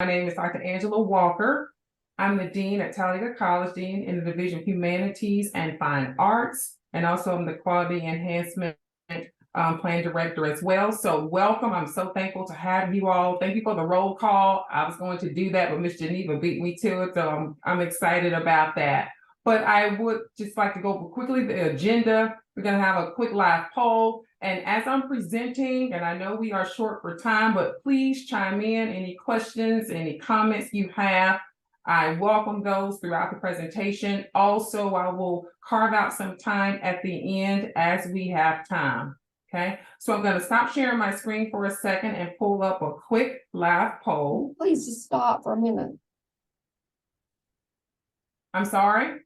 My name is Dr. Angela Walker. I'm the Dean at Talladega College, Dean in the Division of Humanities and Fine Arts, and also I'm the Quality Enhancement Plan Director as well. So welcome. I'm so thankful to have you all. Thank you for the roll call. I was going to do that, but Ms. Geneva beat me to it, so I'm excited about that. But I would just like to go over quickly the agenda. We're going to have a quick live poll. And as I'm presenting, and I know we are short for time, but please chime in any questions, any comments you have. I welcome those throughout the presentation. Also, I will carve out some time at the end as we have time. Okay, so I'm going to stop sharing my screen for a second and pull up a quick live poll. Please just stop for a minute. I'm sorry.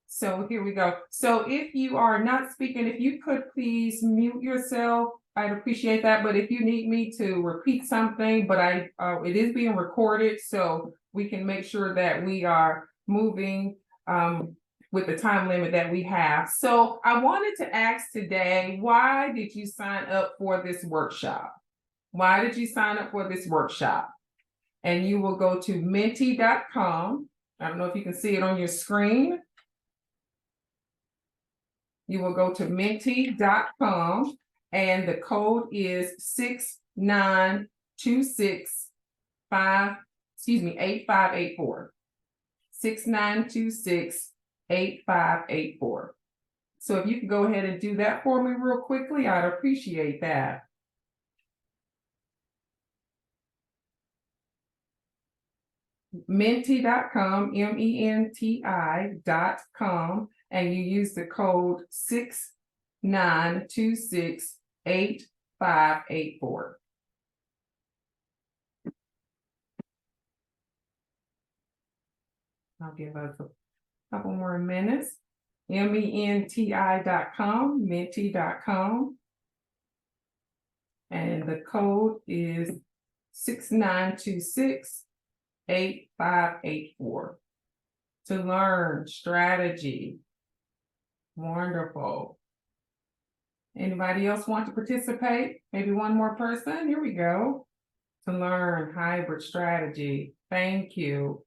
So here we go. So if you are not speaking, if you could please mute yourself, I'd appreciate that. But if you need me to repeat something, but it is being recorded, so we can make sure that we are moving with the time limit that we have. So I wanted to ask today, why did you sign up for this workshop? Why did you sign up for this workshop? And you will go to menti.com. I don't know if you can see it on your screen. You will go to menti.com and the code is 8584. 6926-8584. So if you can go ahead and do that for me real quickly, I'd appreciate that. Menti.com, MENTI.com, and you use the code 6926-8584. I'll give us a couple more minutes. MENTI.com, menti.com, and the code is 6926-8584 to learn strategy. Wonderful. Anybody else want to participate? Maybe one more person. Here we go. To learn hybrid strategy. Thank you.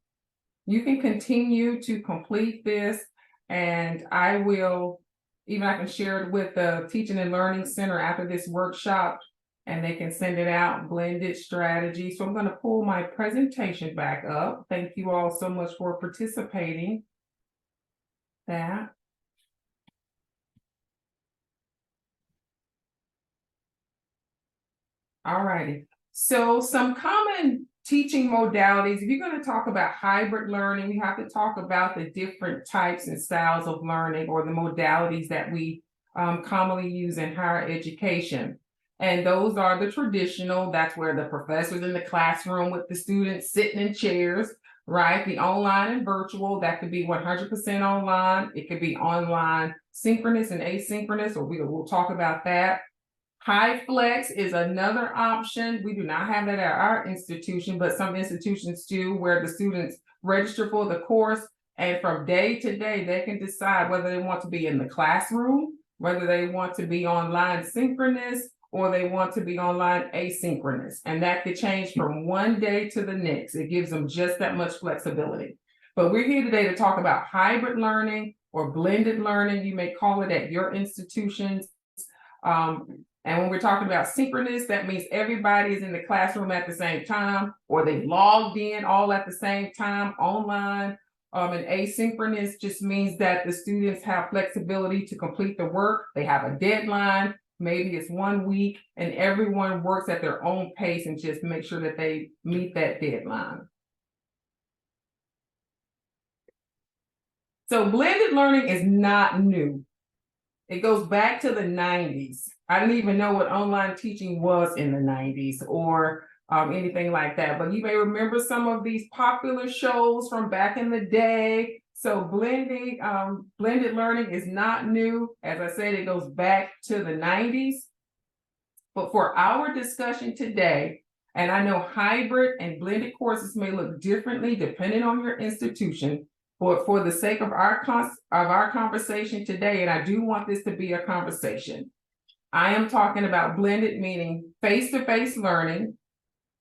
You can continue to complete this, and I can share it with the Teaching and Learning Center after this workshop, and they can send it out, blended strategy. So I'm going to pull my presentation back up. Thank you all so much for participating. That. All righty. So some common teaching modalities. If you're going to talk about hybrid learning, we have to talk about the different types and styles of learning, or the modalities that we commonly use in higher education. And those are the traditional. That's where the professor's in the classroom with the students sitting in chairs, right? The online and virtual, that could be 100% online. It could be online synchronous and asynchronous, or we'll talk about that. High flex is another option. We do not have that at our institution, but some institutions do, where the students register for the course, and from day to day, they can decide whether they want to be in the classroom, whether they want to be online synchronous, or they want to be online asynchronous. And that could change from one day to the next. It gives them just that much flexibility. But we're here today to talk about hybrid learning or blended learning. You may call it at your institutions. And when we're talking about synchronous, that means everybody is in the classroom at the same time, or they logged in all at the same time online. And asynchronous just means that the students have flexibility to complete the work. They have a deadline, maybe it's 1 week, and everyone works at their own pace and just make sure that they meet that deadline. So blended learning is not new. It goes back to the 90s. I didn't even know what online teaching was in the 90s, or anything like that. But you may remember some of these popular shows from back in the day. So blended learning is not new. As I said, it goes back to the 90s. But for our discussion today, and I know hybrid and blended courses may look differently depending on your institution, but for the sake of our conversation today, and I do want this to be a conversation, I am talking about blended, meaning face-to-face learning.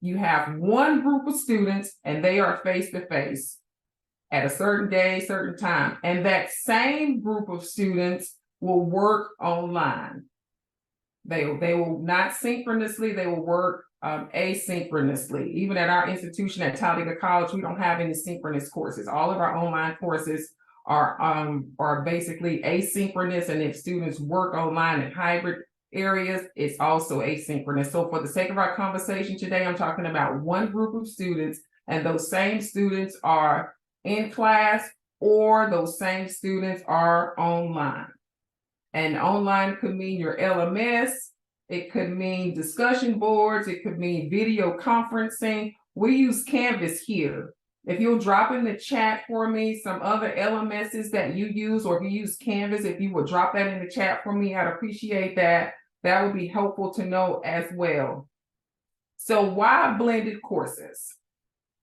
You have one group of students and they are face-to-face at a certain day, certain time. And that same group of students will work online. They will not synchronously, they will work asynchronously. Even at our institution at Talladega College, we don't have any synchronous courses. All of our online courses are basically asynchronous, and if students work online in hybrid areas, it's also asynchronous. So for the sake of our conversation today, I'm talking about one group of students, and those same students are in class, or those same students are online. And online could mean your LMS, it could mean discussion boards, it could mean video conferencing. We use Canvas here. If you'll drop in the chat for me some other LMSs that you use, or if you use Canvas, if you would drop that in the chat for me, I'd appreciate that. That would be helpful to know as well. So why blended courses?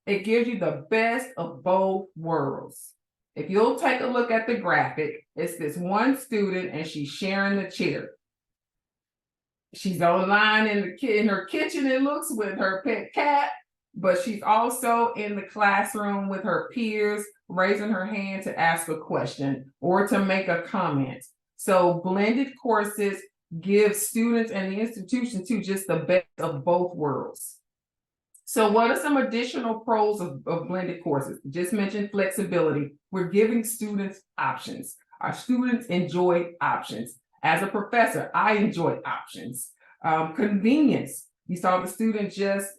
It gives you the best of both worlds. If you'll take a look at the graphic, it's this one student and she's sharing the chair. She's online in her kitchen, it looks, with her pet cat, but she's also in the classroom with her peers, raising her hand to ask a question or to make a comment. So blended courses give students and the institution too just the best of both worlds. So what are some additional pros of blended courses? Just mentioned flexibility. We're giving students options. Our students enjoy options. As a professor, I enjoy options. Convenience. You saw the student just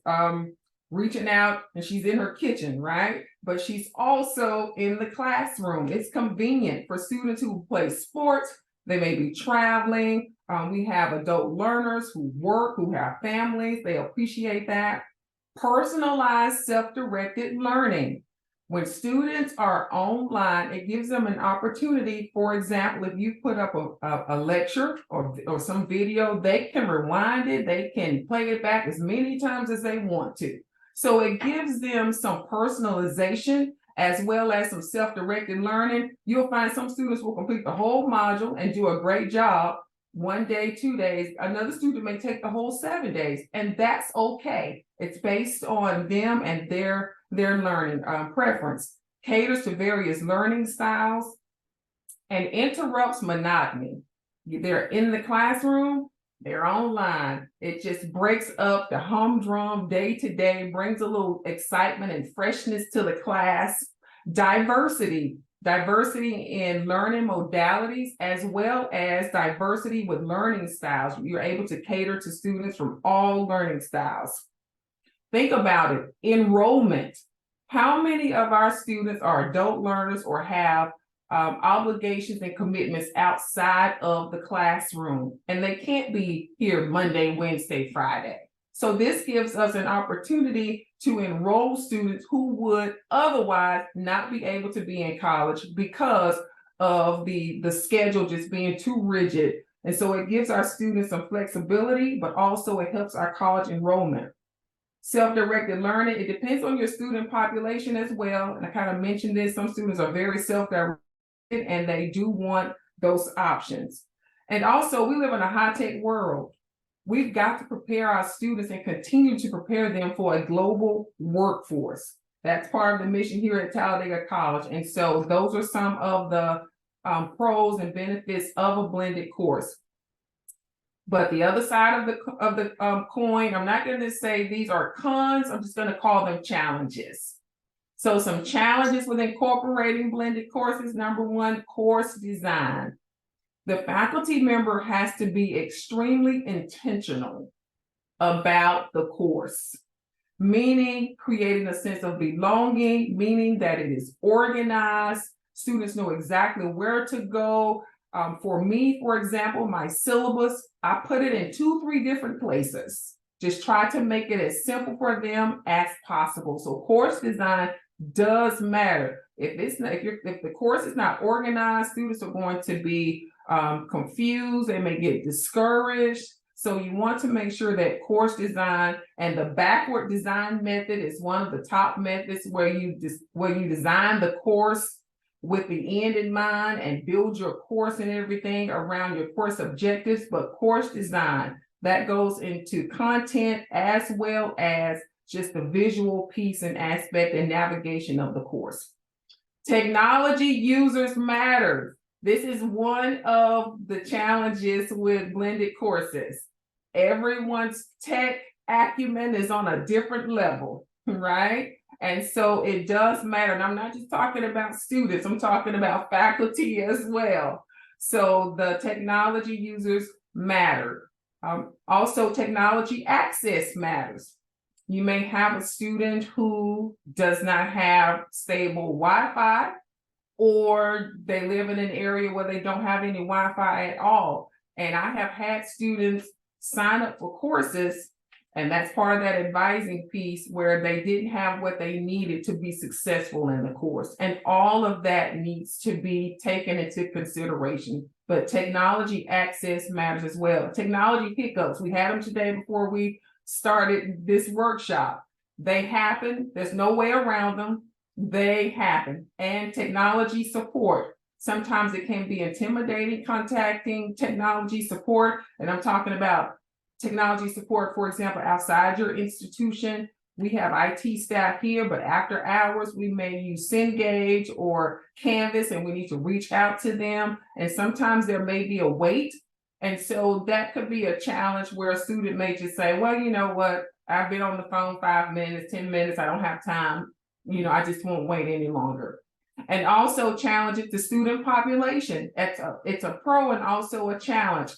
reaching out, and she's in her kitchen, right? But she's also in the classroom. It's convenient for students who play sports. They may be traveling. We have adult learners who work, who have families. They appreciate that. Personalized self-directed learning. When students are online, it gives them an opportunity. For example, if you put up a lecture or some video, they can rewind it, they can play it back as many times as they want to. So it gives them some personalization as well as some self-directed learning. You'll find some students will complete the whole module and do a great job 1 day, 2 days. Another student may take the whole 7 days, and that's okay. It's based on them and their learning preference. Caters to various learning styles and interrupts monotony. They're in the classroom, they're online. It just breaks up the humdrum day to day, brings a little excitement and freshness to the class. Diversity in learning modalities, as well as diversity with learning styles. You're able to cater to students from all learning styles. Think about it. Enrollment. How many of our students are adult learners or have obligations and commitments outside of the classroom, and they can't be here Monday, Wednesday, Friday? So this gives us an opportunity to enroll students who would otherwise not be able to be in college because of the schedule just being too rigid. And so it gives our students some flexibility, but also it helps our college enrollment. Self-directed learning, it depends on your student population as well. And I kind of mentioned this, some students are very self-directed and they do want those options. And also, we live in a high-tech world. We've got to prepare our students and continue to prepare them for a global workforce. That's part of the mission here at Talladega College. And so those are some of the pros and benefits of a blended course. But the other side of the coin, I'm not going to say these are cons, I'm just going to call them challenges. So some challenges with incorporating blended courses. Number one, course design. The faculty member has to be extremely intentional about the course, meaning creating a sense of belonging, meaning that it is organized. Students know exactly where to go. For me, for example, my syllabus, I put it in 2-3 different places. Just try to make it as simple for them as possible. So course design does matter. If the course is not organized, students are going to be confused. They may get discouraged. So you want to make sure that course design, and the backward design method is one of the top methods where you design the course with the end in mind and build your course and everything around your course objectives, but course design, that goes into content as well as just the visual piece and aspect and navigation of the course. Technology users matter. This is one of the challenges with blended courses. Everyone's tech acumen is on a different level, right? And so it does matter. And I'm not just talking about students, I'm talking about faculty as well. So the technology users matter. Also, technology access matters. You may have a student who does not have stable Wi-Fi, or they live in an area where they don't have any Wi-Fi at all. And I have had students sign up for courses, and that's part of that advising piece, where they didn't have what they needed to be successful in the course. And all of that needs to be taken into consideration. But technology access matters as well. Technology hiccups, we had them today before we started this workshop. They happen, there's no way around them. They happen. And technology support. Sometimes it can be intimidating contacting technology support. And I'm talking about technology support, for example, outside your institution. We have IT staff here, but after hours, we may use Cengage or Canvas, and we need to reach out to them. And sometimes there may be a wait. And so that could be a challenge where a student may just say, well, you know what, I've been on the phone 5 minutes, 10 minutes, I don't have time. I just won't wait any longer. And also challenges the student population. It's a pro and also a challenge.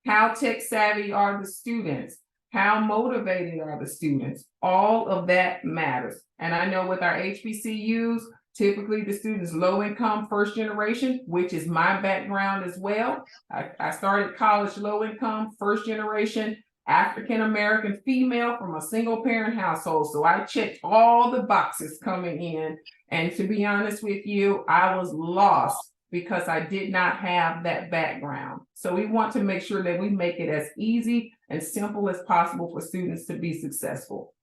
How tech savvy are the students? How motivated are the students? All of that matters. And I know with our HBCUs, typically the students low income, first generation, which is my background as well. I started college low income, first generation, African American female from a single parent household. So I checked all the boxes coming in. And to be honest with you, I was lost because I did not have that background. So we want to make sure that we make it as easy and simple as possible for students to be successful.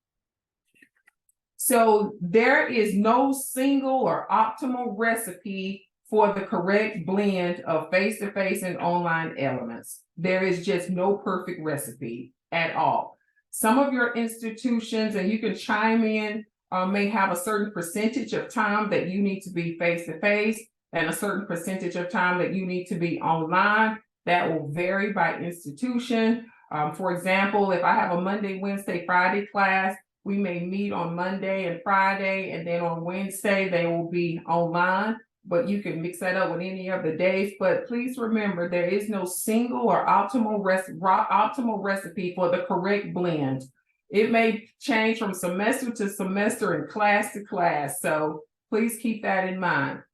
So there is no single or optimal recipe for the correct blend of face-to-face and online elements. There is just no perfect recipe at all. Some of your institutions, and you can chime in, may have a certain percentage of time that you need to be face-to-face and a certain percentage of time that you need to be online. That will vary by institution. For example, if I have a Monday, Wednesday, Friday class, we may meet on Monday and Friday, and then on Wednesday, they will be online, but you can mix that up with any of the days. But please remember, there is no single or optimal recipe for the correct blend. It may change from semester to semester and class to class, so please keep that in mind.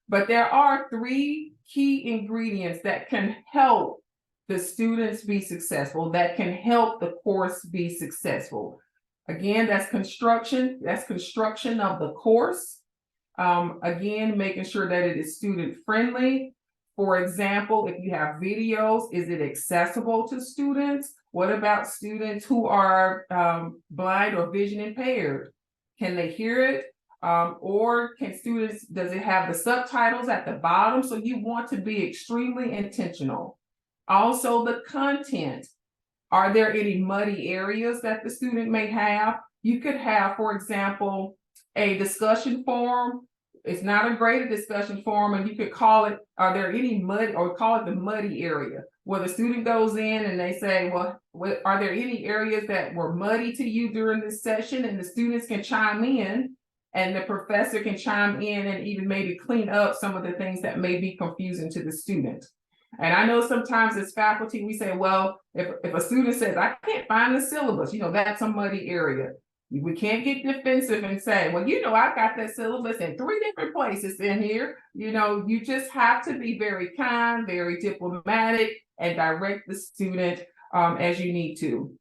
But there are 3 key ingredients that can help the students be successful, that can help the course be successful. Again, that's construction of the course. Again, making sure that it is student friendly. For example, if you have videos, is it accessible to students? What about students who are blind or vision impaired? Can they hear it? Or does it have the subtitles at the bottom? So you want to be extremely intentional. Also, the content. Are there any muddy areas that the student may have? You could have, for example, a discussion forum. It's not a graded discussion forum, and you could call it, are there any mud, or call it the muddy area, where the student goes in and they say, well, are there any areas that were muddy to you during this session? And the students can chime in, and the professor can chime in and even maybe clean up some of the things that may be confusing to the student. And I know sometimes as faculty, we say, well, if a student says, I can't find the syllabus, that's a muddy area. We can't get defensive and say, well, I got that syllabus in 3 different places in here. You just have to be very kind, very diplomatic, and direct the student as you need to.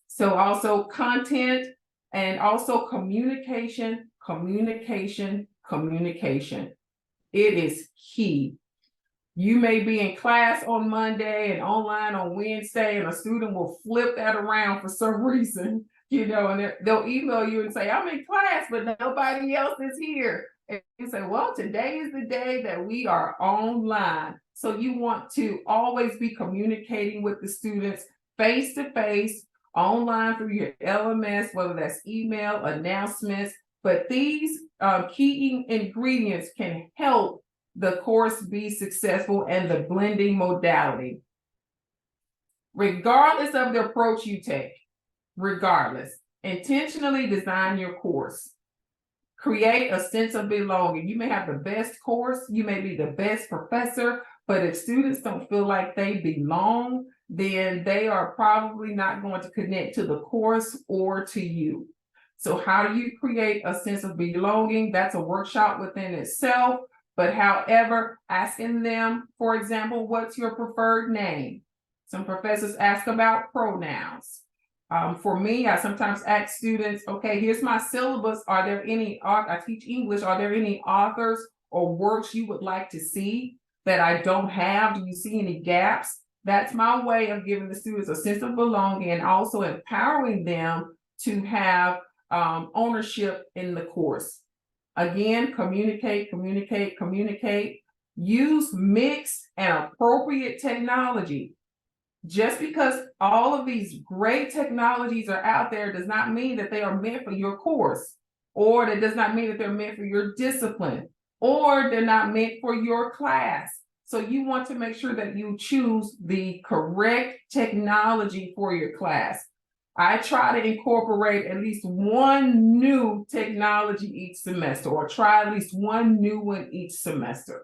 So also content and also communication. It is key. You may be in class on Monday and online on Wednesday, and a student will flip that around for some reason, and they'll email you and say, I'm in class, but nobody else is here. And you say, well, today is the day that we are online. So you want to always be communicating with the students face to face, online through your LMS, whether that's email, announcements. But these key ingredients can help the course be successful and the blending modality. Regardless of the approach you take, intentionally design your course. Create a sense of belonging. You may have the best course, you may be the best professor, but if students don't feel like they belong, then they are probably not going to connect to the course or to you. So how do you create a sense of belonging? That's a workshop within itself. But however, asking them, for example, what's your preferred name? Some professors ask about pronouns. For me, I sometimes ask students, okay, here's my syllabus. Are there any, I teach English, are there any authors or works you would like to see that I don't have? Do you see any gaps? That's my way of giving the students a sense of belonging and also empowering them to have ownership in the course. Again, communicate. Use mixed and appropriate technology. Just because all of these great technologies are out there does not mean that they are meant for your course, or that does not mean that they're meant for your discipline, or they're not meant for your class. So you want to make sure that you choose the correct technology for your class. I try to incorporate at least one new technology each semester, or try at least one new one each semester,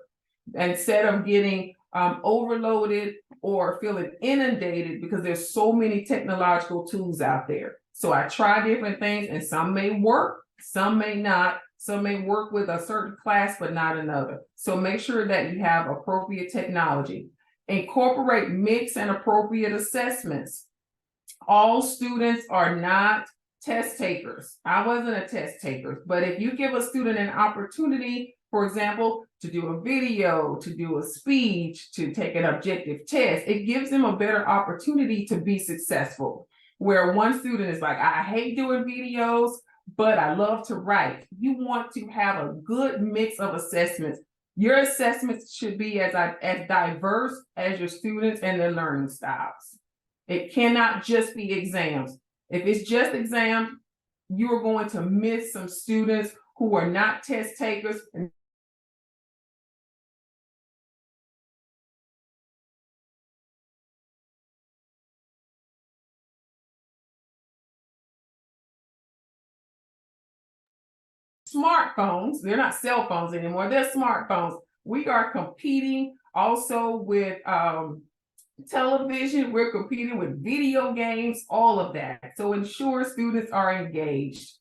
instead of getting overloaded or feeling inundated because there's so many technological tools out there. So I try different things, and some may work, some may not. Some may work with a certain class, but not another. So make sure that you have appropriate technology. Incorporate mixed and appropriate assessments. All students are not test takers. I wasn't a test taker, but if you give a student an opportunity, for example, to do a video, to do a speech, to take an objective test, it gives them a better opportunity to be successful. Where one student is like, I hate doing videos, but I love to write. You want to have a good mix of assessments. Your assessments should be as diverse as your students and their learning styles. It cannot just be exams. If it's just exams, you're going to miss some students who are not test takers. Smartphones, they're not cell phones anymore, they're smartphones. We are competing also with television, we're competing with video games, all of that. So ensure students are engaged.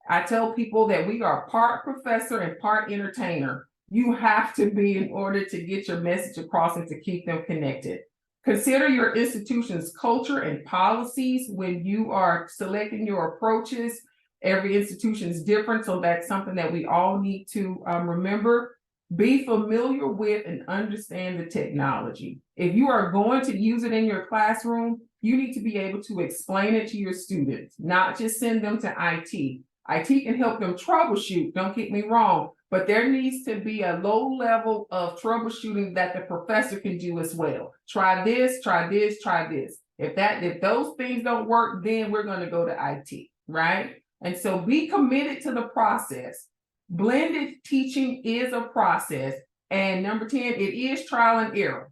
I tell people that we are part professor and part entertainer. You have to be in order to get your message across and to keep them connected. Consider your institution's culture and policies when you are selecting your approaches. Every institution is different, so that's something that we all need to remember. Be familiar with and understand the technology. If you are going to use it in your classroom, you need to be able to explain it to your students, not just send them to IT. IT can help them troubleshoot, don't get me wrong, but there needs to be a low level of troubleshooting that the professor can do as well. Try this, try this, try this. If those things don't work, then we're going to go to IT, right? And so be committed to the process. Blended teaching is a process. And number 10, it is trial and error.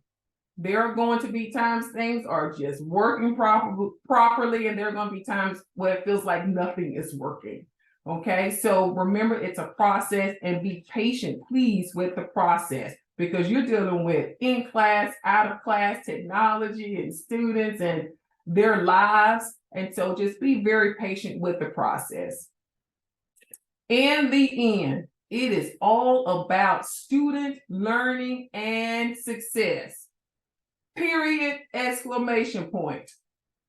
There are going to be times things are just working properly, and there are going to be times where it feels like nothing is working. Okay, so remember, it's a process, and be patient, please, with the process, because you're dealing with in class, out of class technology and students and their lives. And so just be very patient with the process. In the end, it is all about student learning and success. Period, exclamation point.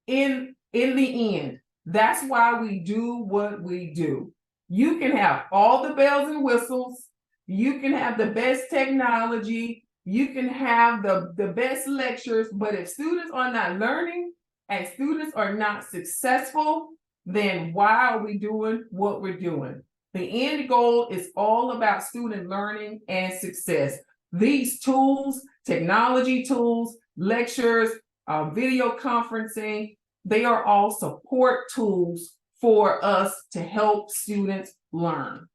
In the end, that's why we do what we do. You can have all the bells and whistles, you can have the best technology, you can have the best lectures, but if students are not learning and students are not successful, then why are we doing what we're doing? The end goal is all about student learning and success. These tools, technology tools, lectures, video conferencing, they are all support tools for us to help students learn.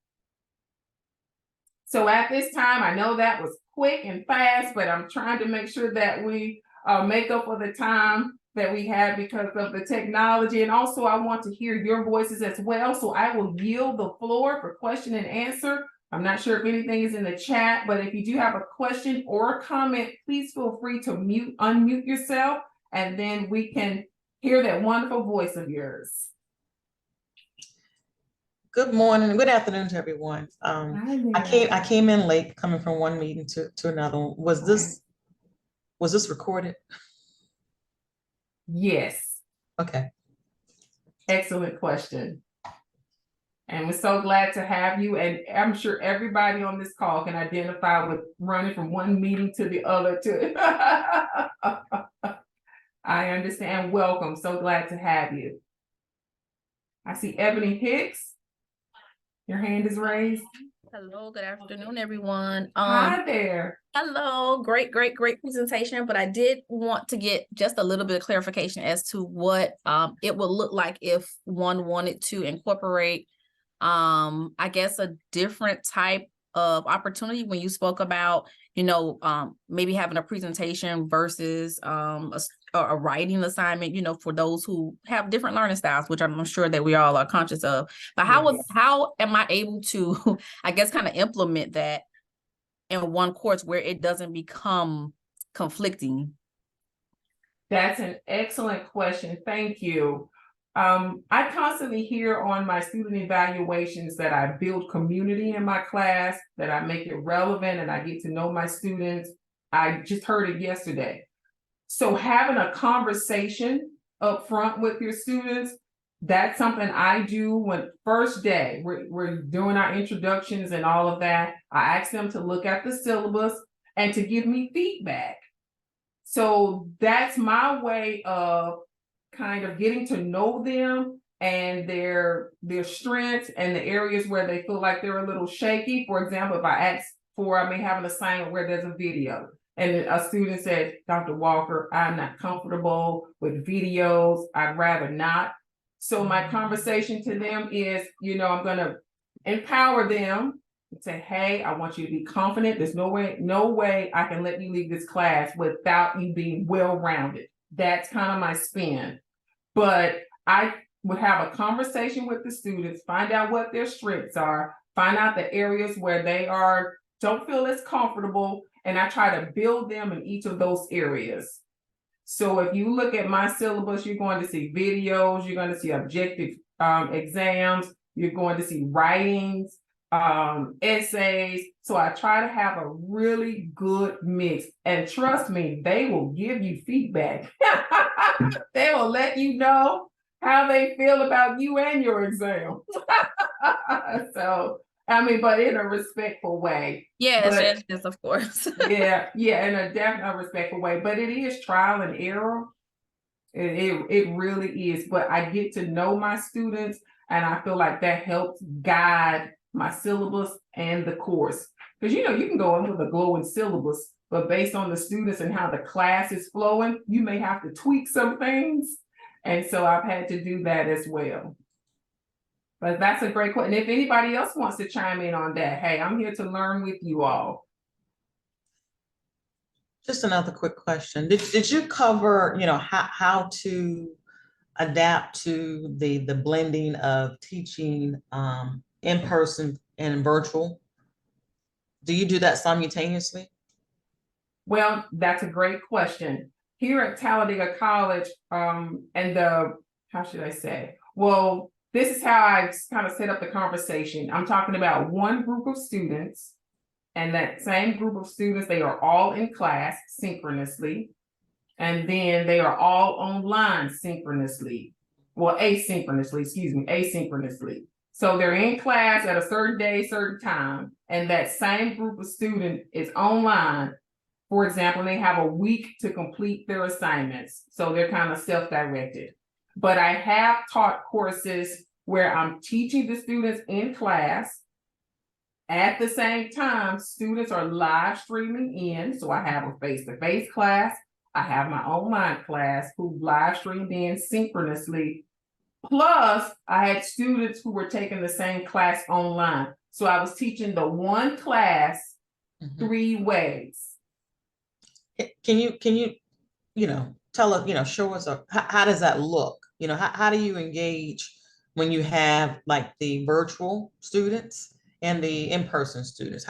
So at this time, I know that was quick and fast, but I'm trying to make sure that we make up for the time that we have because of the technology. And also I want to hear your voices as well. So I will yield the floor for question and answer. I'm not sure if anything is in the chat, but if you do have a question or a comment, please feel free to unmute yourself, and then we can hear that wonderful voice of yours. Good morning, good afternoon to everyone. I came in late, coming from one meeting to another one. Was this recorded? Yes. Okay. Excellent question. And we're so glad to have you. And I'm sure everybody on this call can identify with running from one meeting to the other too. I understand. Welcome. So glad to have you. I see Ebony Hicks. Your hand is raised. Hello, good afternoon, everyone. Hi there. Hello, great presentation, but I did want to get just a little bit of clarification as to what it would look like if one wanted to incorporate, I guess, a different type of opportunity when you spoke about, maybe having a presentation versus a writing assignment, for those who have different learning styles, which I'm sure that we all are conscious of. But how am I able to, I guess, kind of implement that in one course where it doesn't become conflicting? That's an excellent question. Thank you. I constantly hear on my student evaluations that I build community in my class, that I make it relevant and I get to know my students. I just heard it yesterday. So having a conversation up front with your students, that's something I do when first day, we're doing our introductions and all of that. I ask them to look at the syllabus and to give me feedback. So that's my way of kind of getting to know them and their strengths and the areas where they feel like they're a little shaky. For example, if I may have an assignment where there's a video and a student said, Dr. Walker, I'm not comfortable with videos. I'd rather not. So my conversation to them is, I'm going to empower them and say, hey, I want you to be confident. There's no way I can let you leave this class without you being well-rounded. That's kind of my spin. But I would have a conversation with the students, find out what their strengths are, find out the areas where they don't feel as comfortable, and I try to build them in each of those areas. So if you look at my syllabus, you're going to see videos, you're going to see objective exams, you're going to see writings, essays. So I try to have a really good mix. And trust me, they will give you feedback. They will let you know how they feel about you and your exam. So, but in a respectful way. Yes, of course. yeah, in a definite respectful way. But it is trial and error. It really is. But I get to know my students, and I feel like that helps guide my syllabus and the course. Because you can go in with a glowing syllabus, but based on the students and how the class is flowing, you may have to tweak some things. And so I've had to do that as well. But that's a great question. If anybody else wants to chime in on that, hey, I'm here to learn with you all. Just another quick question. Did you cover, how to adapt to the blending of teaching in person and virtual? Do you do that simultaneously? Well, that's a great question. Here at Talladega College, how should I say? Well, this is how I kind of set up the conversation. I'm talking about one group of students, and that same group of students, they are all in class synchronously, and then they are all online synchronously. Well, asynchronously. So they're in class at a certain day, certain time, and that same group of student is online. For example, they have a week to complete their assignments. So they're kind of self-directed. But I have taught courses where I'm teaching the students in class. At the same time, students are live streaming in. So I have a face-to-face class. I have my online class who live streamed in synchronously. Plus, I had students who were taking the same class online. So I was teaching the one class Mhm. 3 ways. Can you, tell us, show us, how does that look? How do you engage when you have like the virtual students and the in-person students?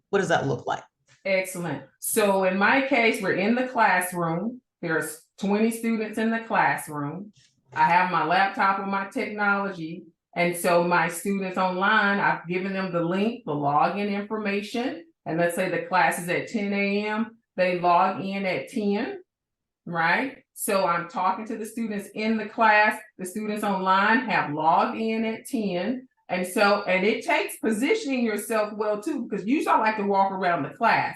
What does that look like? Excellent. So in my case, we're in the classroom. There's 20 students in the classroom. I have my laptop with my technology. And so my students online, I've given them the link, the login information. And let's say the class is at 10 a.m. They log in at 10, right? So I'm talking to the students in the class. The students online have logged in at 10. And it takes positioning yourself well too, because usually I like to walk around the class,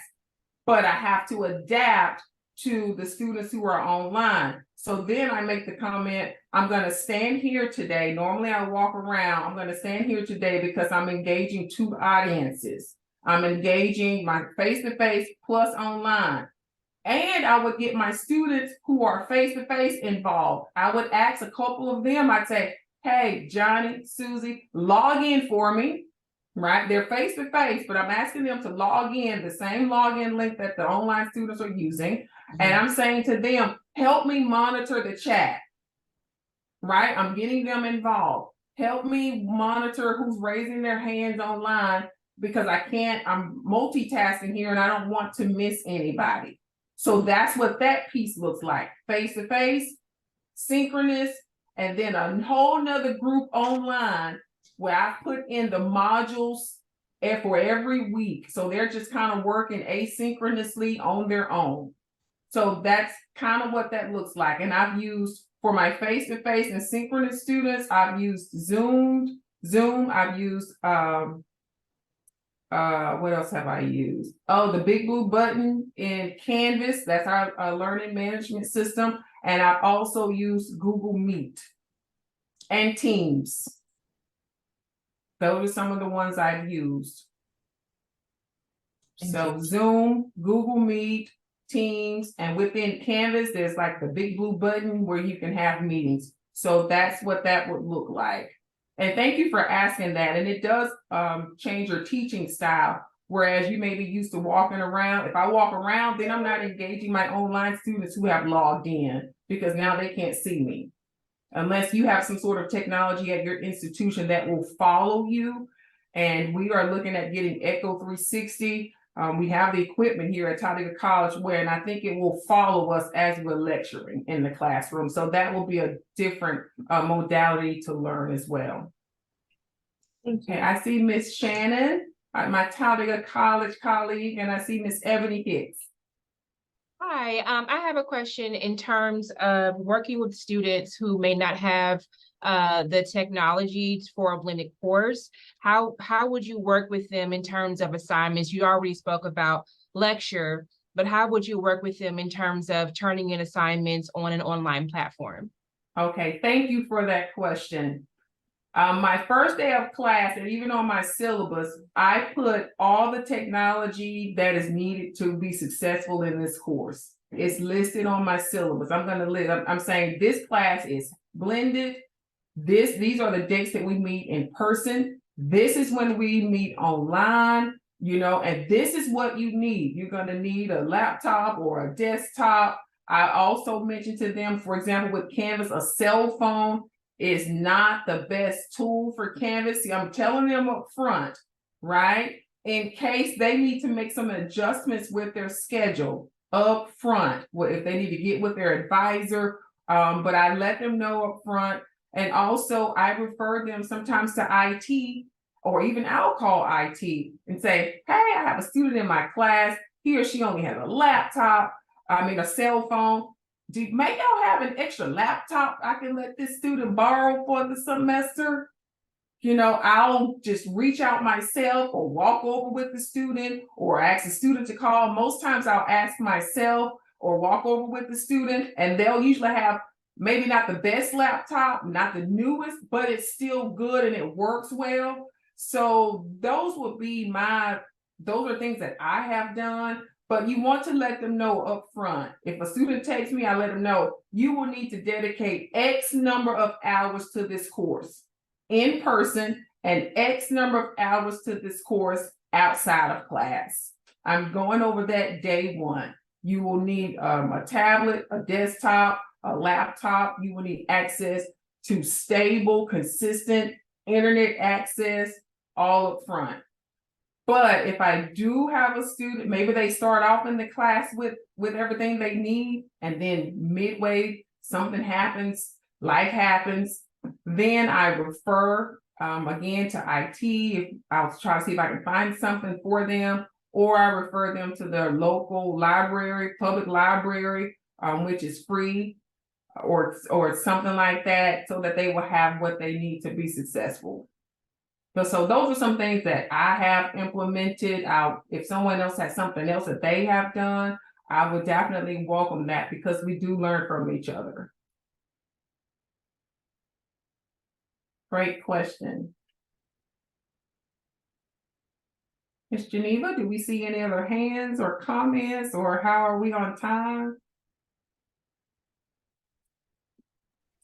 but I have to adapt to the students who are online. So then I make the comment, I'm going to stand here today. Normally I walk around. I'm going to stand here today because I'm engaging 2 audiences. I'm engaging my face-to-face plus online. And I would get my students who are face-to-face involved. I would ask a couple of them, I'd say, hey, Johnny, Susie, log in for me, right? They're face-to-face, but I'm asking them to log in, the same login link that the online students are using. And I'm saying to them, help me monitor the chat, right? I'm getting them involved. Help me monitor who's raising their hands online because I'm multitasking here and I don't want to miss anybody. So that's what that piece looks like. Face-to-face, synchronous, and then a whole nother group online where I put in the modules for every week. So they're just kind of working asynchronously on their own. So that's kind of what that looks like. And I've used, for my face-to-face and synchronous students, I've used Zoom, I've used, what else have I used? Oh, the big blue button in Canvas. That's our learning management system. And I've also used Google Meet and Teams. Those are some of the ones I've used. So Zoom, Google Meet, Teams, and within Canvas, there's like the big blue button where you can have meetings. So that's what that would look like. And thank you for asking that. And it does change your teaching style. Whereas you may be used to walking around. If I walk around, then I'm not engaging my online students who have logged in because now they can't see me. Unless you have some sort of technology at your institution that will follow you. And we are looking at getting Echo 360. We have the equipment here at Talladega College and I think it will follow us as we're lecturing in the classroom. So that will be a different modality to learn as well. Okay, I see Miss Shannon, my Talladega College colleague, and I see Miss Ebony Hicks. Hi, I have a question in terms of working with students who may not have the technology for a blended course. How would you work with them in terms of assignments? You already spoke about lecture, but how would you work with them in terms of turning in assignments on an online platform? Okay, thank you for that question. My first day of class, and even on my syllabus, I put all the technology that is needed to be successful in this course. It's listed on my syllabus. I'm saying this class is blended. These are the dates that we meet in person. This is when we meet online, and this is what you need. You're going to need a laptop or a desktop. I also mentioned to them, for example, with Canvas, a cell phone is not the best tool for Canvas. See, I'm telling them up front, right? In case they need to make some adjustments with their schedule up front, if they need to get with their advisor, but I let them know up front. And also I refer them sometimes to IT, or even I'll call IT and say, hey, I have a student in my class. He or she only has a cell phone. May y'all have an extra laptop I can let this student borrow for the semester? I'll just reach out myself or walk over with the student or ask the student to call. Most times I'll ask myself or walk over with the student, and they'll usually have maybe not the best laptop, not the newest, but it's still good and it works well. So those are things that I have done, but you want to let them know up front. If a student takes me, I let them know, you will need to dedicate X number of hours to this course in person and X number of hours to this course outside of class. I'm going over that day one. You will need a tablet, a desktop, a laptop. You will need access to stable, consistent internet access all up front. But if I do have a student, maybe they start off in the class with everything they need, and then midway something happens, life happens, then I refer again to IT. If I'll try to see if I can find something for them, or I refer them to their local library, public library, which is free, or something like that, so that they will have what they need to be successful. So those are some things that I have implemented. If someone else has something else that they have done, I would definitely welcome that, because we do learn from each other. Great question. Ms. Geneva, do we see any other hands or comments, or how are we on time?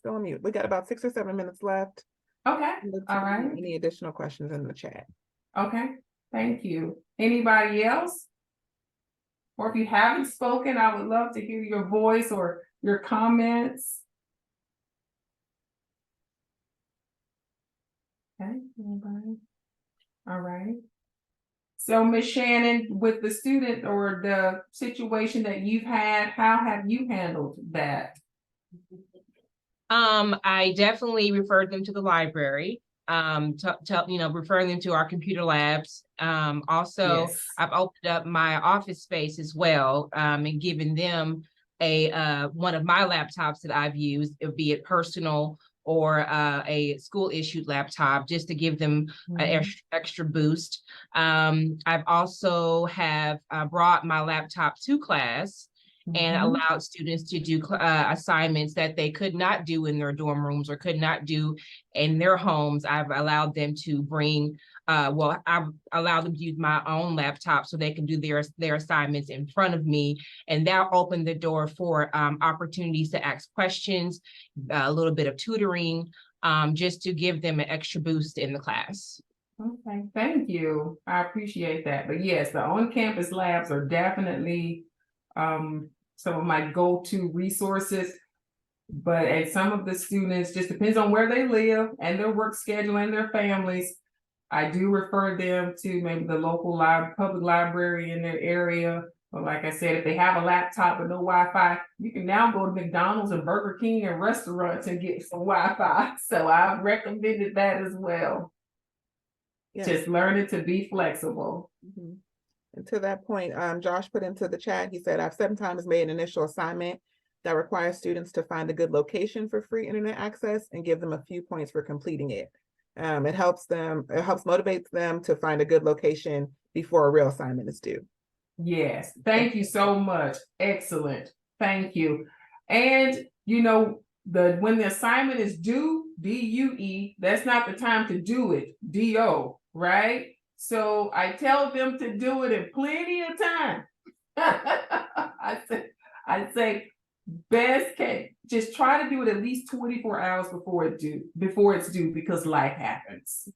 Still on mute. We got about 6 or 7 minutes left. Okay, all right. Any additional questions in the chat? Okay, thank you. Anybody else? Or if you haven't spoken, I would love to hear your voice or your comments. Okay, anybody? All right. So Ms. Shannon, with the student or the situation that you've had, how have you handled that? I definitely referred them to the library, referring them to our computer labs. Also, Yes. I've opened up my office space as well, and given them one of my laptops that I've used, be it personal or a school issued laptop, just to give them an extra boost. I've also brought my laptop to class and allowed students to do assignments that they could not do in their dorm rooms or could not do in their homes. I've allowed them to bring, I've allowed them to use my own laptop so they can do their assignments in front of me. And that opened the door for opportunities to ask questions, a little bit of tutoring, just to give them an extra boost in the class. Okay, thank you. I appreciate that. But yes, the on-campus labs are definitely some of my go-to resources. And some of the students, just depends on where they live and their work schedule and their families. I do refer them to maybe the local public library in their area. But like I said, if they have a laptop but no Wi-Fi, you can now go to McDonald's and Burger King and restaurants and get some Wi-Fi. So I've recommended that as well. Yes. Just learning to be flexible. And to that point, Josh put into the chat, he said, I've sometimes made an initial assignment that requires students to find a good location for free internet access and give them a few points for completing it. It helps motivate them to find a good location before a real assignment is due. Yes, thank you so much. Excellent. Thank you. And when the assignment is due, DUE, that's not the time to do it, DO, right? So I tell them to do it in plenty of time. I say best case, just try to do it at least 24 hours before it's due, because life happens.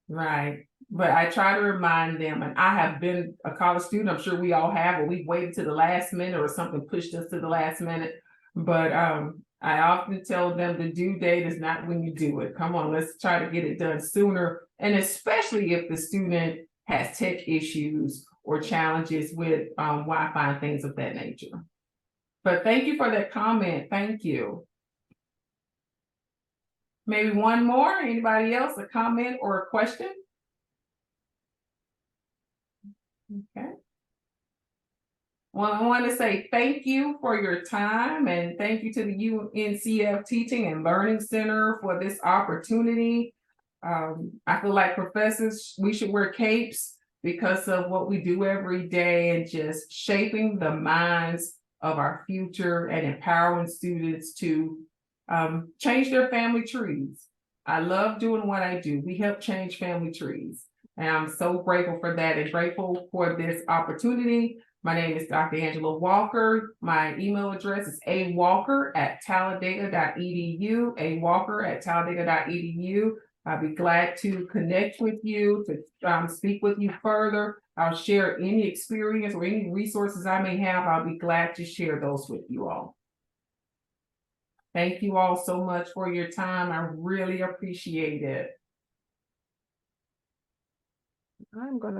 Right. But I try to remind them, and I have been a college student, I'm sure we all have, or we've waited to the last minute or something pushed us to the last minute. But I often tell them the due date is not when you do it. Come on, let's try to get it done sooner. And especially if the student has tech issues or challenges with Wi-Fi and things of that nature. But thank you for that comment. Thank you. Maybe one more. Anybody else? A comment or a question? Okay. Well, I want to say thank you for your time, and thank you to the UNCF Teaching and Learning Center for this opportunity. I feel like professors, we should wear capes because of what we do every day and just shaping the minds of our future and empowering students to change their family trees. I love doing what I do. We help change family trees. And I'm so grateful for that and grateful for this opportunity. My name is Dr. Angela Walker. My email address is awalker@talladega.edu, awalker@talladega.edu. I'll be glad to connect with you, to speak with you further. I'll share any experience or any resources I may have. I'll be glad to share those with you all. Thank you all so much for your time. I really appreciate it. I'm gonna